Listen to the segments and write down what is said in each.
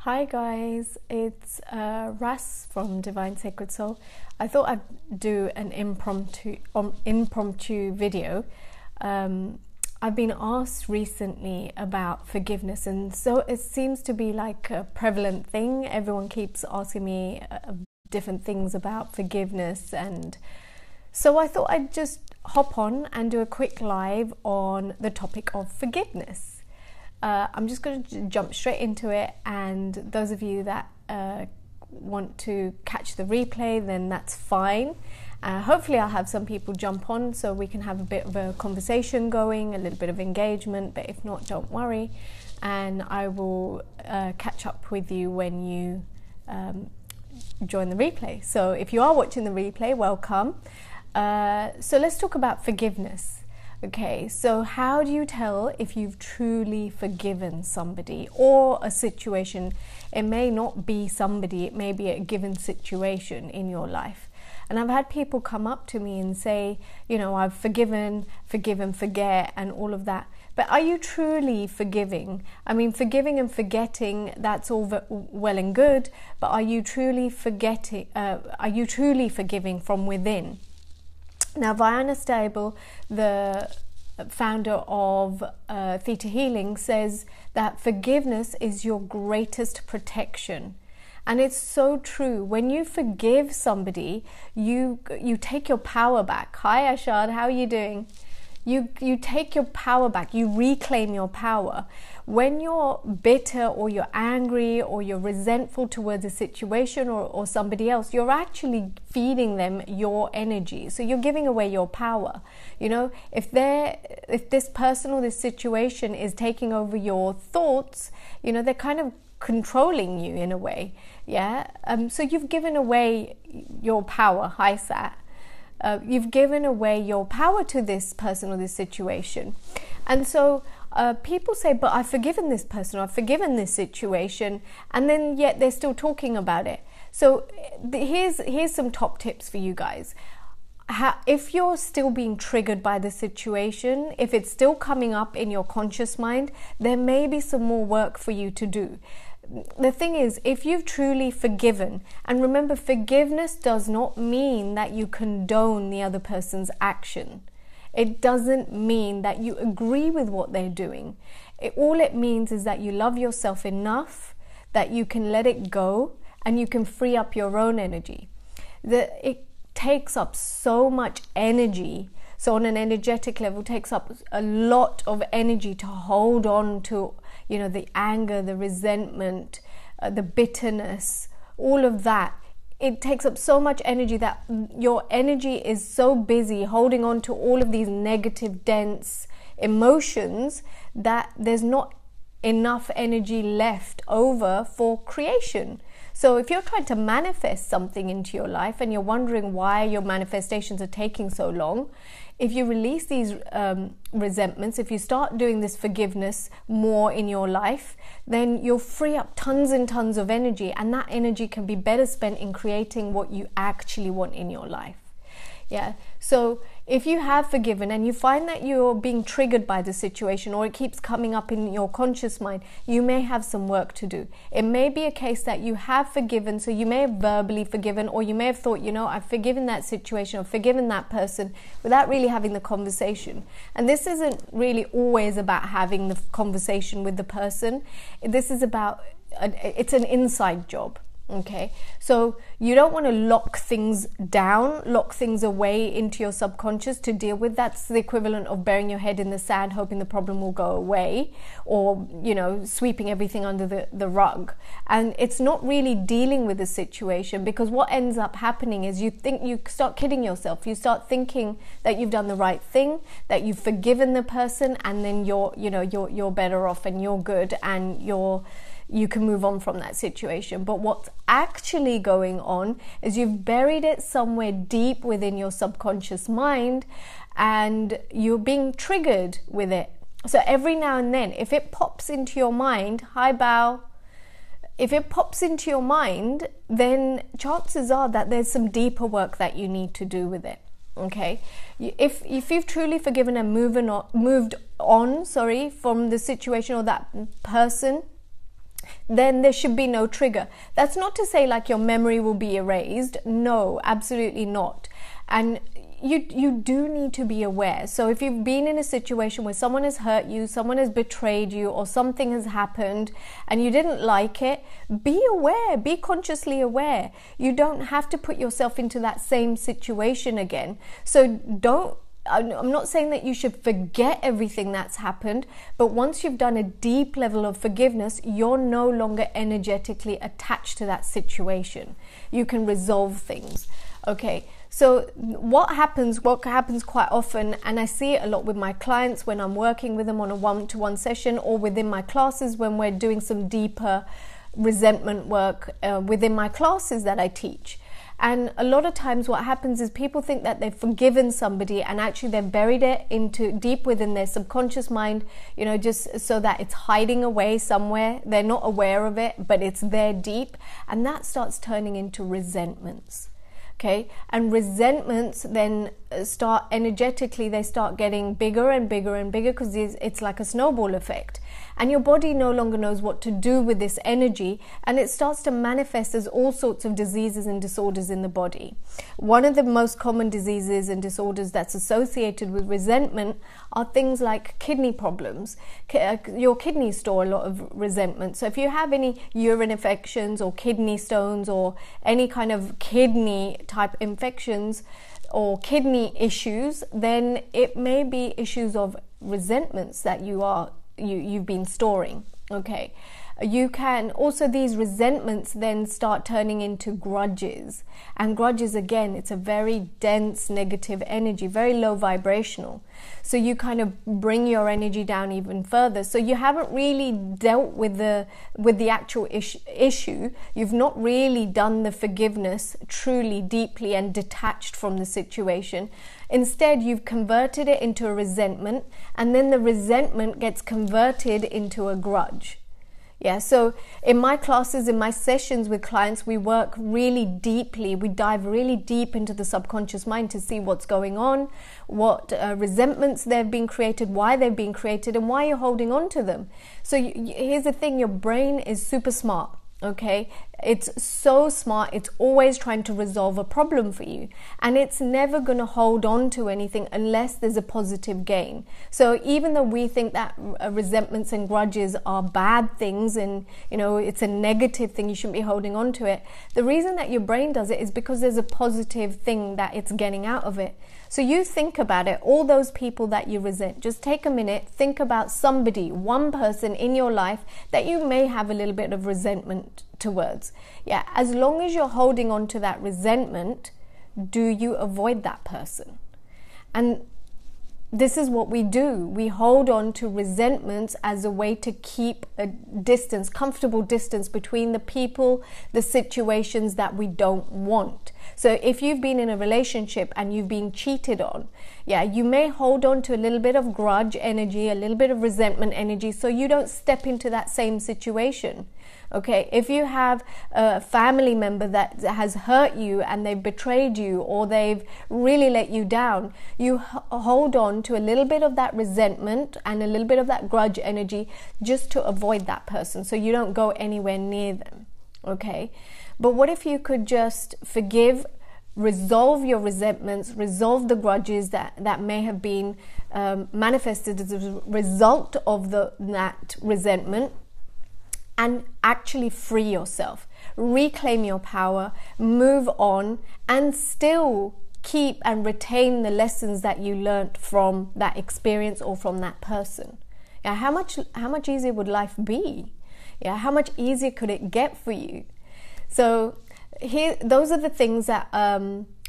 Hi guys, it's Ras from Divine Sacred Soul. I thought I'd do an impromptu video. I've been asked recently about forgiveness, and so it seems to be like a prevalent thing. Everyone keeps asking me different things about forgiveness, and so I thought I'd just hop on and do a quick live on the topic of forgiveness. I'm just going to jump straight into it, and those of you that want to catch the replay, then that's fine. Hopefully I'll have some people jump on so we can have a bit of a conversation going, a little bit of engagement, but if not, don't worry, and I will catch up with you when you join the replay. So if you are watching the replay, welcome. So let's talk about forgiveness. Okay, so how do you tell if you've truly forgiven somebody or a situation? It may not be somebody, it may be a given situation in your life. And I've had people come up to me and say, you know, I've forgiven, forget, and all of that. But are you truly forgiving? I mean, forgiving and forgetting, that's all well and good, but are you truly forgetting? Are you truly forgiving from within? Now, Vianna Stable, the founder of Theta Healing, says that forgiveness is your greatest protection. And it's so true. When you forgive somebody, you take your power back. Hi, Ashad, how are you doing? You take your power back. You reclaim your power. When you're bitter or you're angry or you're resentful towards a situation or somebody else, you're actually feeding them your energy. So you're giving away your power. You know, if this person or this situation is taking over your thoughts, you know, they're kind of controlling you in a way. Yeah. So you've given away your power. Hi, Sat. You've given away your power to this person or this situation. And so people say, but I've forgiven this person, or I've forgiven this situation, and then yet they're still talking about it. So here's some top tips for you guys. If you're still being triggered by the situation, if it's still coming up in your conscious mind, there may be some more work for you to do. The thing is, if you've truly forgiven, and remember, forgiveness does not mean that you condone the other person's action. It doesn't mean that you agree with what they're doing. All it means is that you love yourself enough that you can let it go and you can free up your own energy. It takes up so much energy. So on an energetic level, it takes up a lot of energy to hold on to, you know, the anger, the resentment, the bitterness, all of that. It takes up so much energy that your energy is so busy holding on to all of these negative, dense emotions that there's not enough energy left over for creation. So if you're trying to manifest something into your life and you're wondering why your manifestations are taking so long, if you release these resentments, if you start doing this forgiveness more in your life, then you'll free up tons and tons of energy, and that energy can be better spent in creating what you actually want in your life. Yeah. So if you have forgiven and you find that you're being triggered by the situation, or it keeps coming up in your conscious mind, you may have some work to do. It may be a case that you have forgiven, so you may have verbally forgiven, or you may have thought, you know, I've forgiven that situation or forgiven that person without really having the conversation. And this isn't really always about having the conversation with the person. This is about, it's an inside job. Okay, so you don't want to lock things down, lock things away into your subconscious to deal with. That's the equivalent of burying your head in the sand, hoping the problem will go away, or, you know, sweeping everything under the rug. And it's not really dealing with the situation, because what ends up happening is you start kidding yourself. You start thinking that you've done the right thing, that you've forgiven the person, and then you're better off and you're good and you can move on from that situation. But what's actually going on is you've buried it somewhere deep within your subconscious mind, and you're being triggered with it. So every now and then, if it pops into your mind, hi Bao, if it pops into your mind, then chances are that there's some deeper work that you need to do with it. Okay, if you've truly forgiven and moved on from the situation or that person, then there should be no trigger. That's not to say like your memory will be erased. No, absolutely not. And you do need to be aware. So if you've been in a situation where someone has hurt you, someone has betrayed you, or something has happened and you didn't like it, be aware, be consciously aware. You don't have to put yourself into that same situation again. So I'm not saying that you should forget everything that's happened, but once you've done a deep level of forgiveness, you're no longer energetically attached to that situation. You can resolve things. Okay, so what happens quite often, and I see it a lot with my clients when I'm working with them on a one-to-one session, or within my classes when we're doing some deeper resentment work within my classes that I teach. And a lot of times what happens is people think that they've forgiven somebody, and actually they've buried it into deep within their subconscious mind, just so that it's hiding away somewhere. They're not aware of it, but it's there deep, and that starts turning into resentments. Okay, and resentments then start energetically, they start getting bigger and bigger and bigger, because it's like a snowball effect. And your body no longer knows what to do with this energy, and it starts to manifest as all sorts of diseases and disorders in the body. One of the most common diseases and disorders that's associated with resentment are things like kidney problems. Your kidneys store a lot of resentment. So if you have any urine infections or kidney stones or any kind of kidney type infections or kidney issues, then it may be issues of resentments that you've been storing. Okay, you can also, these resentments then start turning into grudges, and grudges, again, it's a very dense negative energy, very low vibrational, so you kind of bring your energy down even further. So you haven't really dealt with the actual issue. You've not really done the forgiveness truly, deeply, and detached from the situation. Instead, you've converted it into a resentment, and then the resentment gets converted into a grudge. Yeah, so in my classes, in my sessions with clients, we work really deeply. We dive really deep into the subconscious mind to see what's going on, what resentments they've been created, why they've been created, and why you're holding on to them. So here's the thing, your brain is super smart. Okay, it's so smart, it's always trying to resolve a problem for you, and it's never going to hold on to anything unless there's a positive gain. So even though we think that resentments and grudges are bad things, and it's a negative thing, you shouldn't be holding on to it, the reason that your brain does it is because there's a positive thing that it's getting out of it. So you think about it, all those people that you resent, just take a minute, think about somebody, one person in your life that you may have a little bit of resentment towards. Yeah, as long as you're holding on to that resentment, do you avoid that person? And this is what we do. We hold on to resentments as a way to keep a distance, comfortable distance between the people, the situations that we don't want. So if you've been in a relationship and you've been cheated on, you may hold on to a little bit of grudge energy, a little bit of resentment energy, so you don't step into that same situation. Okay, if you have a family member that has hurt you and they've betrayed you, or they've really let you down, you hold on to a little bit of that resentment and a little bit of that grudge energy just to avoid that person, so you don't go anywhere near them. Okay, but what if you could just forgive, resolve your resentments, resolve the grudges that may have been manifested as a result of that resentment, and actually free yourself, reclaim your power, move on, and still keep and retain the lessons that you learned from that experience or from that person. Yeah, how much easier would life be? Yeah, how much easier could it get for you? So those are the things that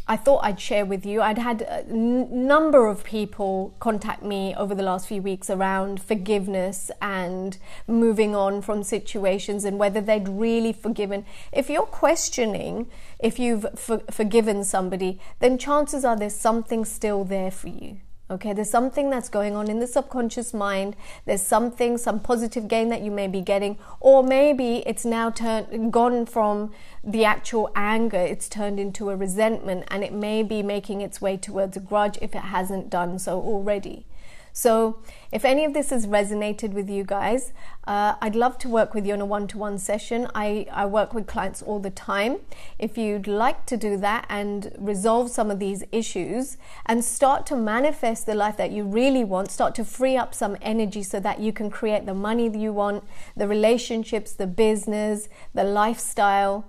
I thought I'd share with you. I'd had a number of people contact me over the last few weeks around forgiveness and moving on from situations, and whether they'd really forgiven. If you're questioning if you've forgiven somebody, then chances are there's something still there for you. Okay, there's something that's going on in the subconscious mind. There's some positive gain that you may be getting, or maybe it's now gone from the actual anger, it's turned into a resentment, and it may be making its way towards a grudge if it hasn't done so already. So if any of this has resonated with you guys, I'd love to work with you on a one-to-one session. I work with clients all the time. If you'd like to do that and resolve some of these issues and start to manifest the life that you really want, start to free up some energy so that you can create the money that you want, the relationships, the business, the lifestyle,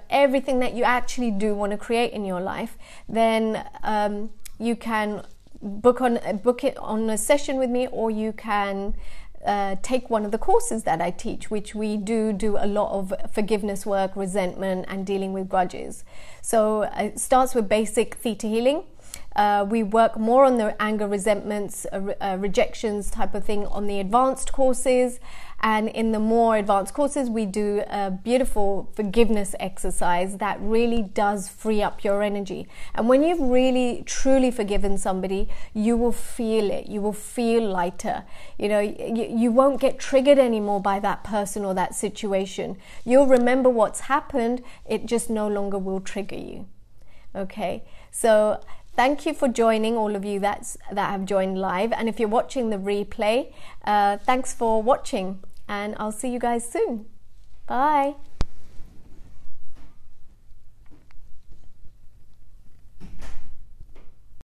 everything that you actually do want to create in your life, then you can book it on a session with me, or you can take one of the courses that I teach, which we do a lot of forgiveness work, resentment, and dealing with grudges. So it starts with basic theta healing. We work more on the anger, resentments, rejections type of thing on the advanced courses. And in the more advanced courses, we do a beautiful forgiveness exercise that really does free up your energy. And when you've really, truly forgiven somebody, you will feel it. You will feel lighter. You won't get triggered anymore by that person or that situation. You'll remember what's happened. It just no longer will trigger you. Okay? So thank you for joining, all of you that have joined live. And if you're watching the replay, thanks for watching. And I'll see you guys soon. Bye.